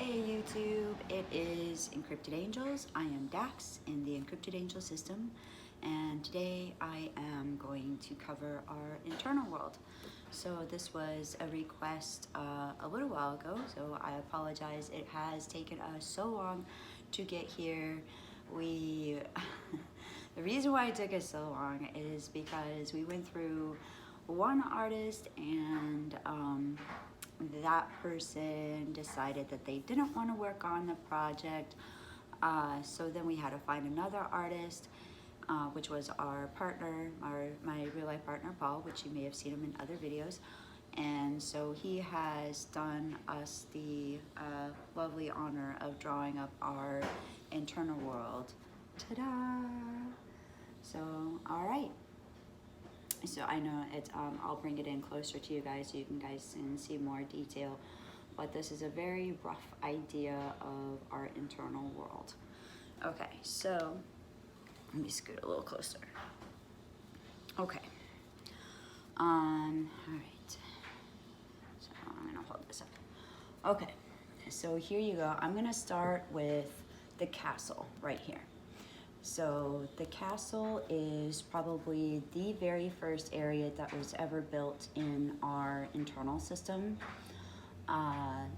Hey YouTube, it is Encrypted Angels. I am Dax in the Encrypted Angel system, and today I am going to cover our internal world. So this was a request a little while ago, so I apologize. It has taken us so long to get here. The reason why it took us so long is because we went through one artist and that person decided that they didn't want to work on the project, so then we had to find another artist, which was our partner, my real life partner Paul, which you may have seen him in other videos. And so he has done us the lovely honor of drawing up our internal world. Ta-da! So all right, so I know it's I'll bring it in closer to you guys so you guys can see more detail, but this is a very rough idea of our internal world. Okay, so let me scoot a little closer. Okay, all right, so I'm gonna hold this up. Okay, so here you go. I'm gonna start with the castle right here. So the castle is probably the very first area that was ever built in our internal system.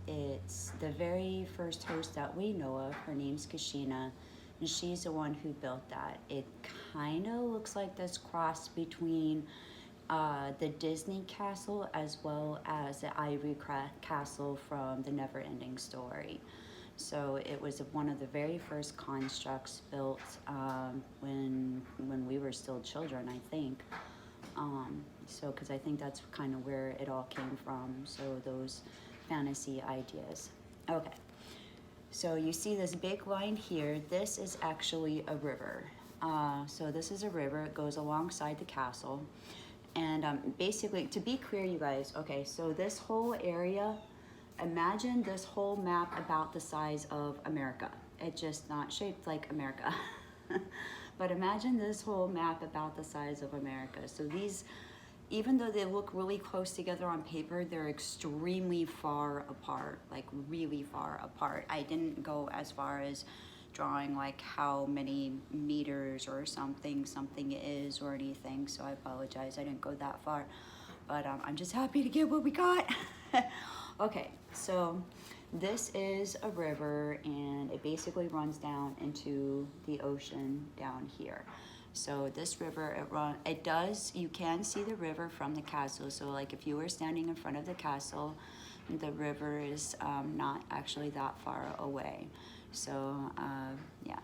It's the very first host that we know of. Her name's Kashina, and she's the one who built that. It kind of looks like this cross between the Disney castle as well as the Ivory Castle from the Never Ending Story. So it was one of the very first constructs built when we were still children, I think. So because I think that's kind of where it all came from. So those fantasy ideas. Okay. So you see this big line here. This is actually a river. So this is a river. It goes alongside the castle. And basically, to be clear, you guys, okay, so this whole area, imagine this whole map about the size of America. It's just not shaped like America. But imagine this whole map about the size of America. So these, even though they look really close together on paper, they're extremely far apart, like really far apart. I didn't go as far as drawing like how many meters or something is or anything, so I apologize, I didn't go that far. But I'm just happy to get what we got. Okay, it this is a river and it basically runs down into the ocean down here. So this river, you can see the river from the castle. So like if you were standing in front of the castle, the river is not actually that far away. So yeah,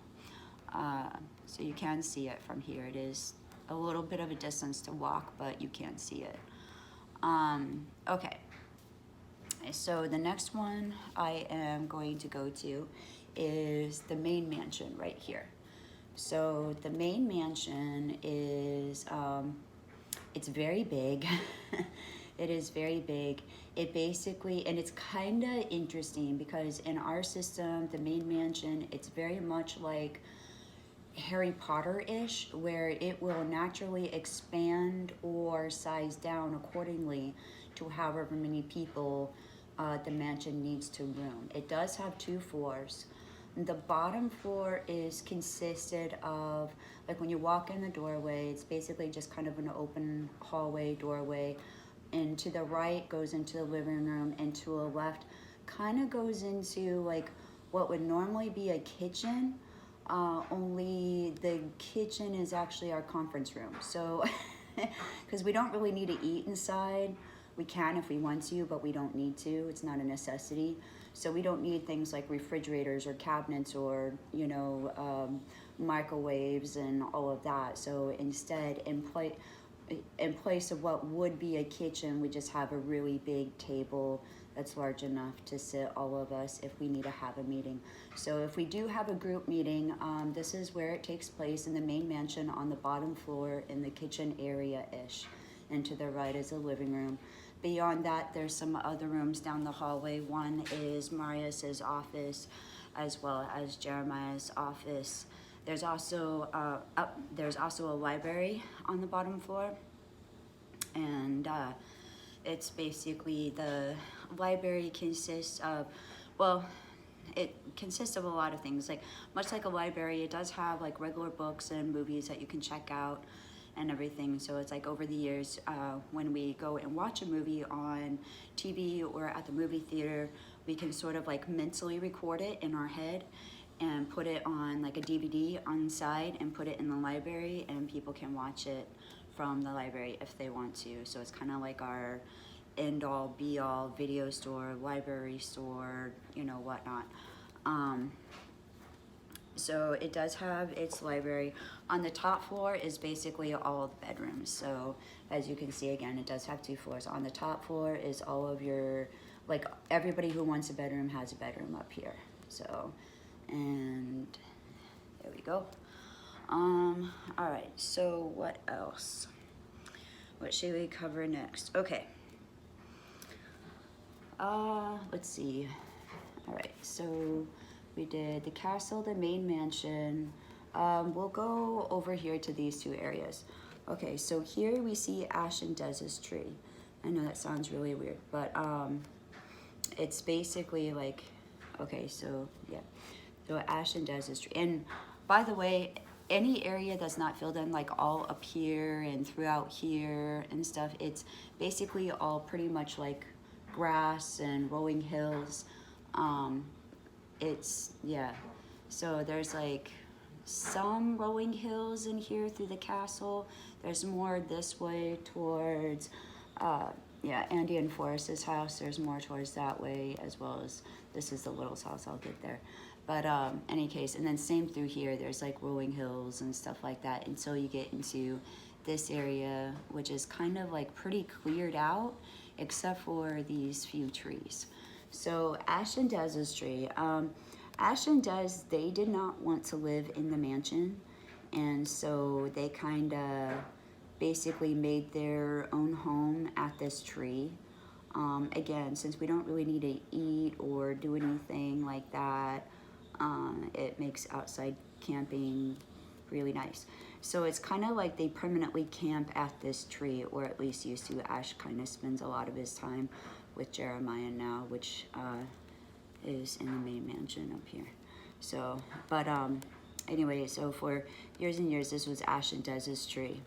so you can see it from here. It is a little bit of a distance to walk, but you can see it. Okay. So the next one I am going to go to is the main mansion right here. So the main mansion is, it's very big. It is very big. It basically, and it's kind of interesting because in our system, the main mansion, it's very much like Harry Potter-ish, where it will naturally expand or size down accordingly to however many people the mansion needs to room. It does have 2 floors. The bottom floor is consisted of, like when you walk in the doorway, it's basically just kind of an open hallway doorway, and to the right goes into the living room, and to the left kind of goes into like what would normally be a kitchen, only the kitchen is actually our conference room. So because we don't really need to eat inside. We can if we want to, but we don't need to. It's not a necessity. So we don't need things like refrigerators or cabinets or, you know, microwaves and all of that. So instead, in place of what would be a kitchen, we just have a really big table that's large enough to sit all of us if we need to have a meeting. So if we do have a group meeting, this is where it takes place in the main mansion on the bottom floor in the kitchen area-ish. And to the right is a living room. Beyond that, there's some other rooms down the hallway. One is Marius's office, as well as Jeremiah's office. There's also a library on the bottom floor, and it's basically, the library consists of, well, it consists of a lot of things. Like, much like a library, it does have like regular books and movies that you can check out and everything. So it's like over the years, when we go and watch a movie on TV or at the movie theater, we can sort of like mentally record it in our head and put it on like a DVD on the side and put it in the library, and people can watch it from the library if they want to. So it's kind of like our end all be all video store, library store, you know, whatnot. So it does have its library. On the top floor is basically all of the bedrooms. So as you can see, again, it does have 2 floors. On the top floor is all of your, like, everybody who wants a bedroom has a bedroom up here. So, and there we go. All right, so what else? What should we cover next? Okay. Let's see. All right, so we did the castle, the main mansion. We'll go over here to these 2 areas. Okay, so here we see Ash and Dez's tree. I know that sounds really weird, but it's basically like, okay, so yeah. So Ash and Dez's tree. And by the way, any area that's not filled in, like all up here and throughout here and stuff, it's basically all pretty much like grass and rolling hills. It's, yeah, so there's like some rolling hills in here through the castle. There's more this way towards, yeah, Andy and Forrest's house. There's more towards that way, as well as this is the Little's house. I'll get there. But any case, and then same through here, there's like rolling hills and stuff like that until you get into this area, which is kind of like pretty cleared out, except for these few trees. So Ash and Dez's tree. Ash and Dez, they did not want to live in the mansion, and so they kind of basically made their own home at this tree. Again, since we don't really need to eat or do anything like that, it makes outside camping really nice. So it's kind of like they permanently camp at this tree, or at least used to. Ash kind of spends a lot of his time with Jeremiah now, which is in the main mansion up here. So, but anyway, so for years and years, this was Ash and Dez's tree.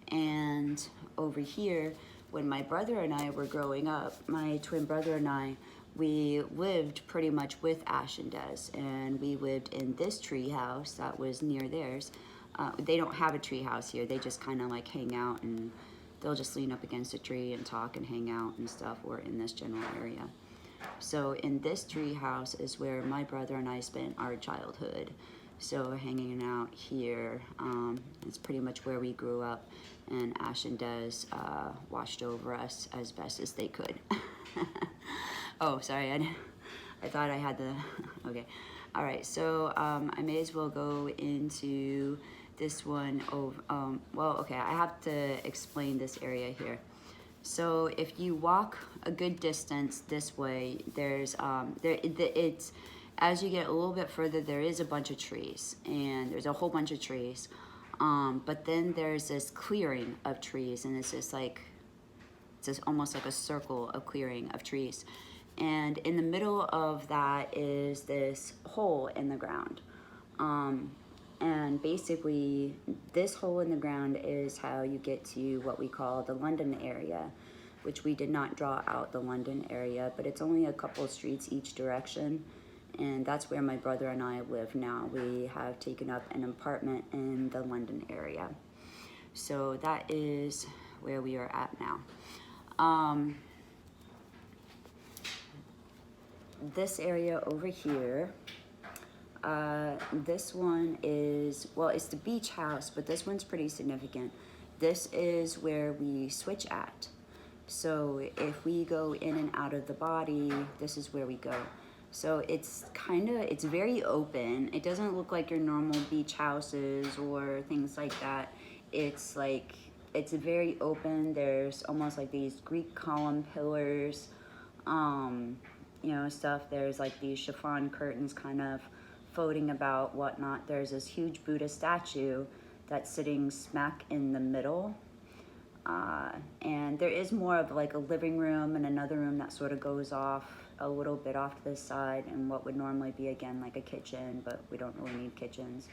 And over here, when my brother and I were growing up, my twin brother and I, we lived pretty much with Ash and Dez, and we lived in this tree house that was near theirs. They don't have a tree house here. They just kind of like hang out, and they'll just lean up against a tree and talk and hang out and stuff, or in this general area. So in this tree house is where my brother and I spent our childhood. So hanging out here, it's pretty much where we grew up, and Ash and Dez watched over us as best as they could. Oh, sorry, I thought I had the, okay. All right, so I may as well go into this one. Well, okay, I have to explain this area here. So if you walk a good distance this way, there's, it's, as you get a little bit further, there is a bunch of trees, and there's a whole bunch of trees. But then there's this clearing of trees, and it's just like, it's just almost like a circle of clearing of trees. And in the middle of that is this hole in the ground. And basically, this hole in the ground is how you get to what we call the London area, which we did not draw out the London area, but it's only a couple of streets each direction. And that's where my brother and I live now. We have taken up an apartment in the London area. So that is where we are at now. This area over here, this one is, well, it's the beach house, but this one's pretty significant. This is where we switch at. So if we go in and out of the body, this is where we go. So it's it's very open. It doesn't look like your normal beach houses or things like that. It's like, it's very open. There's almost like these Greek column pillars, you know, stuff. There's like these chiffon curtains kind of floating about, whatnot. There's this huge Buddha statue that's sitting smack in the middle. And there is more of like a living room and another room that sort of goes off a little bit off to the side in what would normally be, again, like a kitchen, but we don't really need kitchens.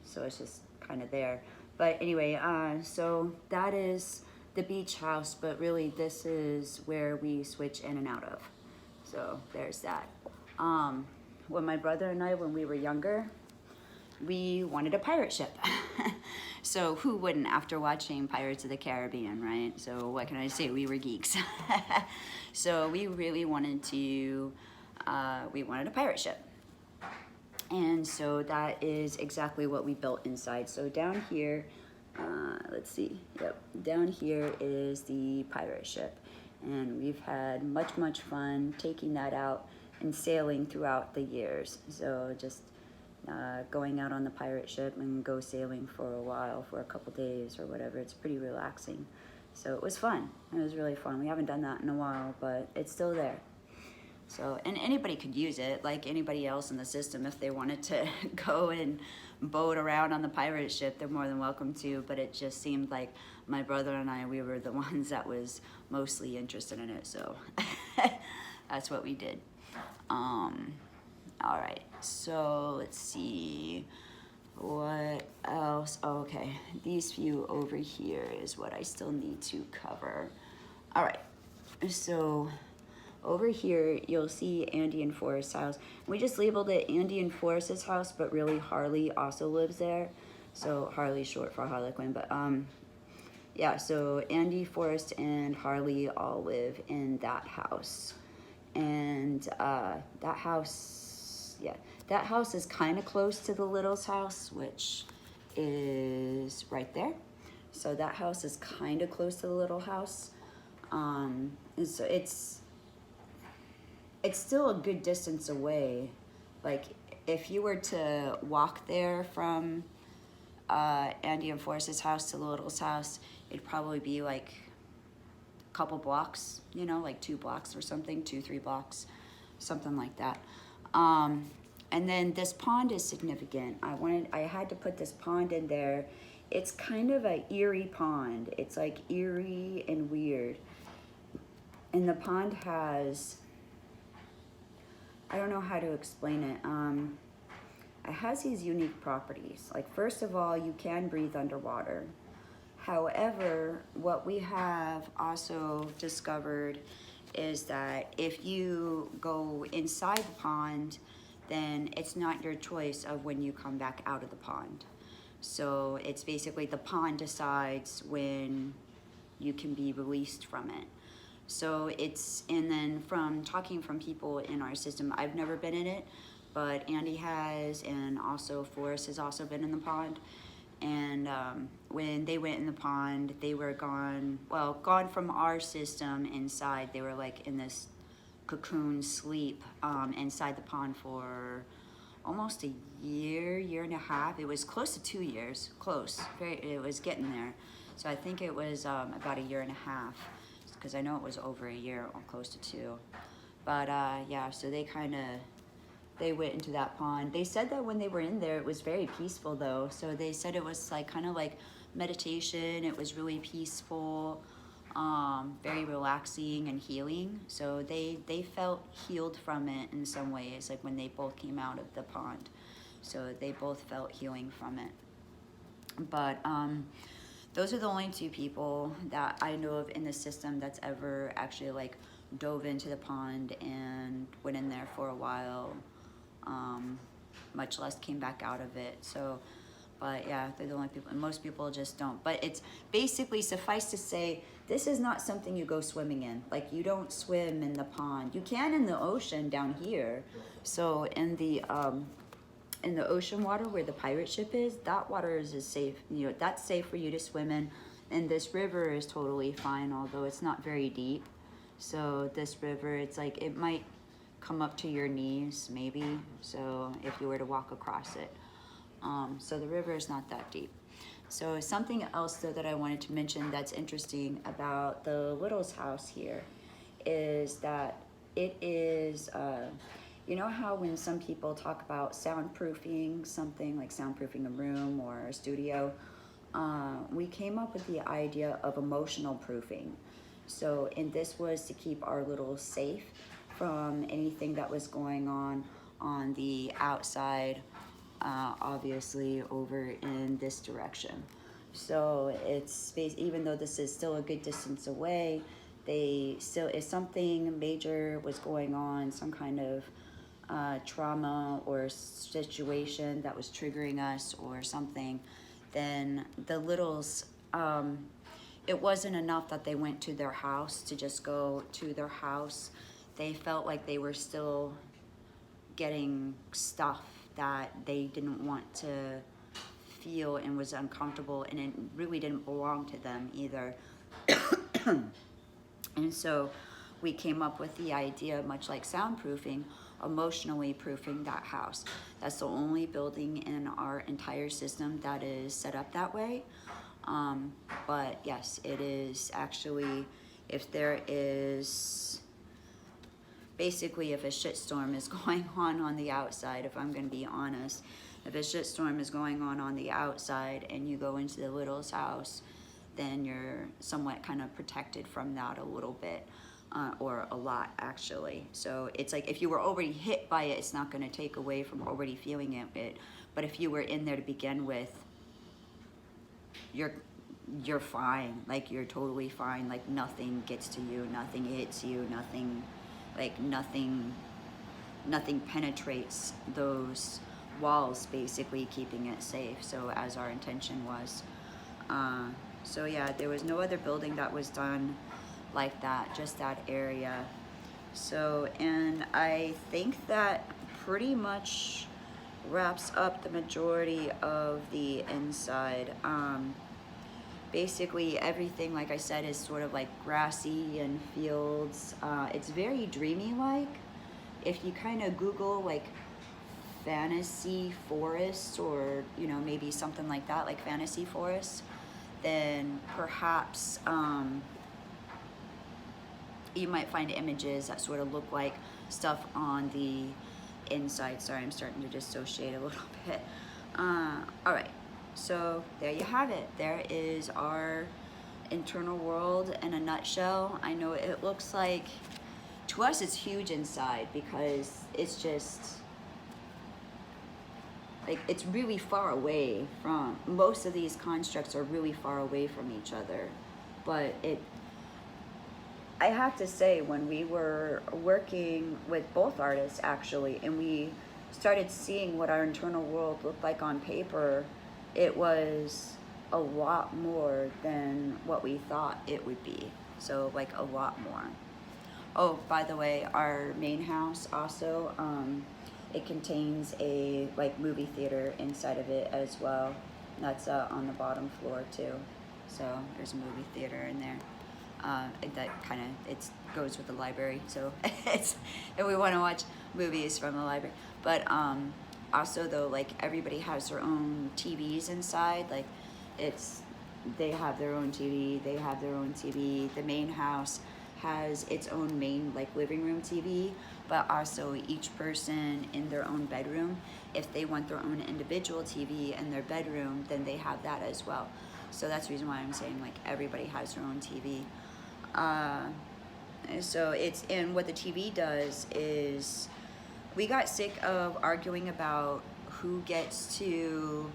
So it's just kind of there. But anyway, so that is the beach house, but really this is where we switch in and out of. So there's that. When my brother and I, when we were younger, we wanted a pirate ship. So who wouldn't after watching Pirates of the Caribbean, right? So what can I say? We were geeks. So we really wanted to, we wanted a pirate ship. And so that is exactly what we built inside. So down here, let's see, yep, down here is the pirate ship. And we've had much fun taking that out and sailing throughout the years. So just going out on the pirate ship and go sailing for a while, for a couple days or whatever. It's pretty relaxing. So it was fun. It was really fun. We haven't done that in a while, but it's still there. So, and anybody could use it, like anybody else in the system. If they wanted to go and boat around on the pirate ship, they're more than welcome to, but it just seemed like my brother and I, we were the ones that was mostly interested in it, so that's what we did. All right, so let's see, what else? Oh, okay, these few over here is what I still need to cover. All right, so over here, you'll see Andy and Forrest's house. We just labeled it Andy and Forrest's house, but really Harley also lives there. So Harley's short for Harlequin, but yeah, so Andy, Forrest, and Harley all live in that house. And that house, yeah, that house is kind of close to the Littles' house, which is right there. So that house is kind of close to the Little house. And so it's still a good distance away. Like if you were to walk there from Andy and Forrest's house to the Little's house, it'd probably be like a couple blocks, you know, like 2 blocks or something, 2-3 blocks, something like that. And then this pond is significant. I had to put this pond in there. It's kind of an eerie pond. It's like eerie and weird. And the pond has, I don't know how to explain it. It has these unique properties. Like, first of all, you can breathe underwater. However, what we have also discovered is that if you go inside the pond, then it's not your choice of when you come back out of the pond. So it's basically the pond decides when you can be released from it. So it's, and then from talking from people in our system, I've never been in it, but Andy has, and also Forrest has also been in the pond. And when they went in the pond, they were gone from our system inside. They were like in this cocoon sleep inside the pond for almost a year and a half. It was close to 2 years, it was getting there. So I think it was about a year and a half, because I know it was over a year or close to 2. But yeah, so they went into that pond. They said that when they were in there, it was very peaceful though. So they said it was like kind of like meditation. It was really peaceful, very relaxing and healing. So they felt healed from it in some ways, like when they both came out of the pond. So they both felt healing from it. But those are the only 2 people that I know of in the system that's ever actually like dove into the pond and went in there for a while, much less came back out of it. So, but yeah, they're the only people, and most people just don't. But it's basically, suffice to say, this is not something you go swimming in. Like, you don't swim in the pond. You can in the ocean down here. So in the ocean water where the pirate ship is, that water is safe. You know, that's safe for you to swim in. And this river is totally fine, although it's not very deep. So this river, it's like, it might come up to your knees, maybe. So if you were to walk across it. So the river is not that deep. So something else though that I wanted to mention that's interesting about the Littles' house here is that it is, you know how when some people talk about soundproofing something, like soundproofing a room or a studio, we came up with the idea of emotional proofing. So, and this was to keep our Littles safe from anything that was going on the outside, obviously over in this direction. So it's even though this is still a good distance away, they still, if something major was going on, some kind of trauma or situation that was triggering us or something, then the littles, it wasn't enough that they went to their house to just go to their house. They felt like they were still getting stuff that they didn't want to feel and was uncomfortable, and it really didn't belong to them either. And so we came up with the idea, much like soundproofing, emotionally proofing that house. That's the only building in our entire system that is set up that way. But yes, it is actually, if there is, basically if a shitstorm is going on the outside, if I'm going to be honest, if a shitstorm is going on the outside and you go into the little's house, then you're somewhat kind of protected from that a little bit, or a lot actually. So it's like if you were already hit by it, it's not going to take away from already feeling it. But if you were in there to begin with, you're fine. Like you're totally fine. Like nothing gets to you, nothing hits you, nothing penetrates those walls, basically keeping it safe. So as our intention was. So yeah, there was no other building that was done like that, just that area. So, and I think that pretty much wraps up the majority of the inside. Basically everything, like I said, is sort of like grassy and fields. It's very dreamy like. If you kind of Google like fantasy forest, or you know, maybe something like that, like fantasy forest, then perhaps you might find images that sort of look like stuff on the inside. Sorry, I'm starting to dissociate a little bit. All right, so there you have it. There is our internal world in a nutshell. I know it looks like, to us it's huge inside because it's just like, it's really far away from, most of these constructs are really far away from each other. But I have to say, when we were working with both artists actually, and we started seeing what our internal world looked like on paper, it was a lot more than what we thought it would be. So like a lot more. Oh, by the way, our main house also, it contains a like movie theater inside of it as well. That's on the bottom floor too. So there's a movie theater in there. That kind of, it goes with the library. So it's, if we want to watch movies from the library. But also though, like everybody has their own TVs inside. Like they have their own TV, they have their own TV. The main house has its own main like living room TV, but also each person in their own bedroom, if they want their own individual TV in their bedroom, then they have that as well. So that's the reason why I'm saying like everybody has their own TV. So it's, and what the TV does is, we got sick of arguing about who gets to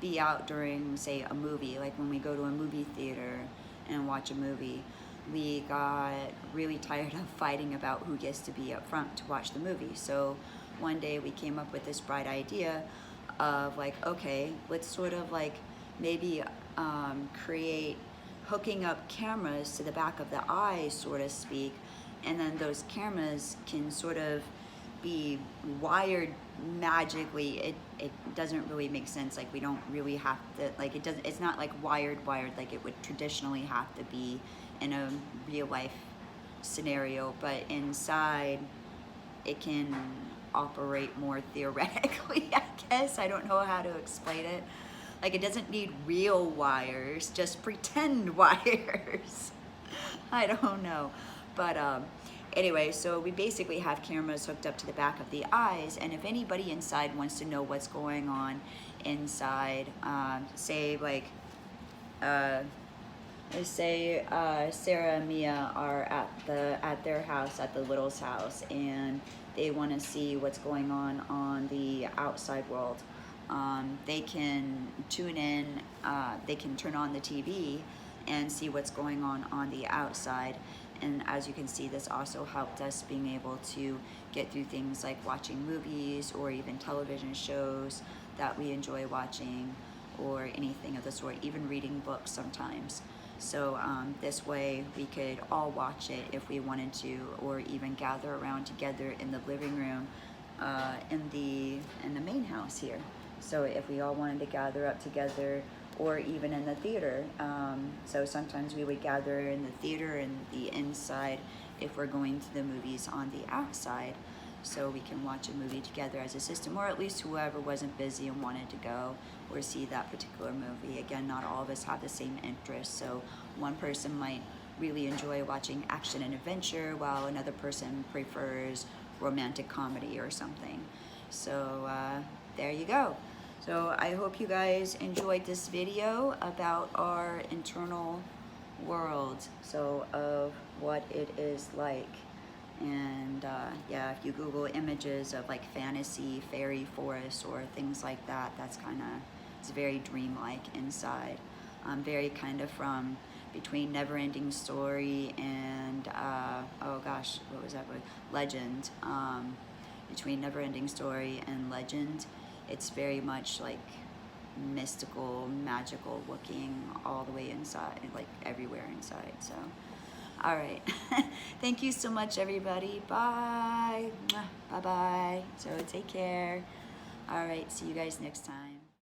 be out during, say, a movie. Like when we go to a movie theater and watch a movie, we got really tired of fighting about who gets to be up front to watch the movie. So one day we came up with this bright idea of like, okay, let's sort of like maybe create hooking up cameras to the back of the eye, so to speak, and then those cameras can sort of be wired magically. It doesn't really make sense. Like we don't really have to, like it doesn't, it's not like wired like it would traditionally have to be in a real life scenario, but inside it can operate more theoretically, I guess. I don't know how to explain it. Like it doesn't need real wires, just pretend wires. I don't know. But anyway, so we basically have cameras hooked up to the back of the eyes, and if anybody inside wants to know what's going on inside, say like They say Sarah and Mia are at their house, at the Littles' house, and they want to see what's going on the outside world. They can tune in, they can turn on the TV and see what's going on the outside. And as you can see, this also helped us being able to get through things like watching movies or even television shows that we enjoy watching, or anything of the sort, even reading books sometimes. So this way we could all watch it if we wanted to, or even gather around together in the living room in the main house here. So if we all wanted to gather up together, or even in the theater. So sometimes we would gather in the theater and the inside if we're going to the movies on the outside, so we can watch a movie together as a system, or at least whoever wasn't busy and wanted to go or see that particular movie. Again, not all of us have the same interests, so one person might really enjoy watching action and adventure while another person prefers romantic comedy or something. So there you go. So I hope you guys enjoyed this video about our internal world, so of what it is like. And yeah, if you Google images of like fantasy, fairy forest, or things like that, that's it's very dreamlike inside. Very kind of from between Never-Ending Story and, oh gosh, what was that word? Legend. Between Never-Ending Story and Legend, it's very much like mystical, magical looking all the way inside, like everywhere inside. So all right. Thank you so much, everybody. Bye. Bye bye. So take care. All right, see you guys next time.